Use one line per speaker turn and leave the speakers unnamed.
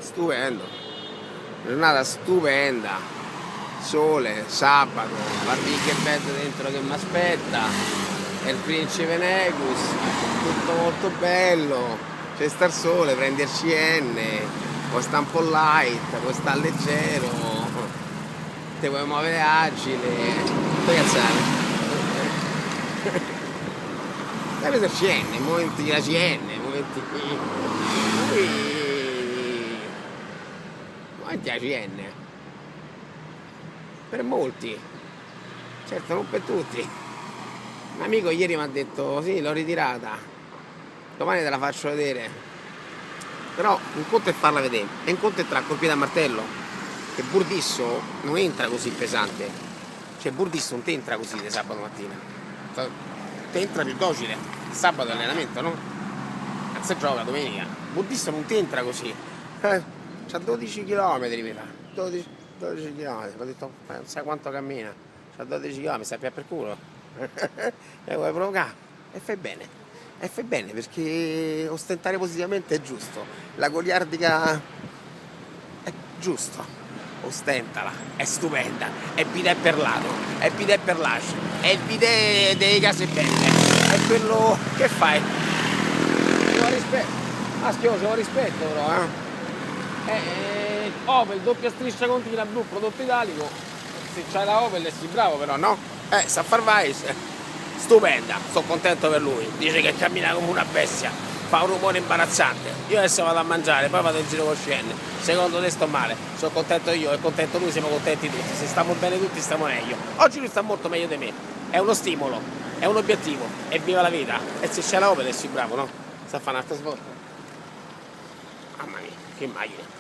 Stupendo, giornata stupenda, sole, sabato, la Big Bed dentro che mi aspetta, è il principe Negus, tutto molto bello, c'è sta il sole, prendi il CN, puoi sta un po' light, puoi sta leggero, ti puoi muovere agile, che cazzate. Hai preso il CN, momenti la CN, momenti la CN. Per molti, certo non per tutti. Un amico ieri mi ha detto sì, l'ho ritirata, domani te la faccio vedere. Però un conto è farla vedere, e un conto è tra colpire a martello, che Burdisso non entra così pesante. Cioè Burdisso non ti entra così di sabato mattina. Ti entra più docile. Il sabato è allenamento, no? Cazzo gioca domenica. Burdisso non ti entra così. C'ha 12 km mi fa. 12 km. Ho detto, non sai quanto cammina. C'ha 12 km, sta più per culo. E vuoi provocare? E fai bene. E fai bene perché ostentare positivamente è giusto. La goliardica è giusto. Ostentala, è stupenda, è bidet per lato, è bidet per lascio, è il bidet dei case belle, è quello che fai. Ci vuole rispetto, maschio, ci vuole rispetto però, Opel, doppia striscia continua blu, prodotto italico, se c'hai la Opel sei bravo però, no? Sa far vice, stupenda, sono contento per lui, dice che cammina come una bestia, fa un rumore imbarazzante, io adesso vado a mangiare, poi vado in giro con Scene, secondo te sto male, sono contento io, è contento lui, siamo contenti tutti, se stiamo bene tutti stiamo meglio, oggi lui sta molto meglio di me, è uno stimolo, è un obiettivo, e viva la vita, e se c'è la Opel sei bravo, no? Sta a fare un'altra svolta, mamma mia, che macchina.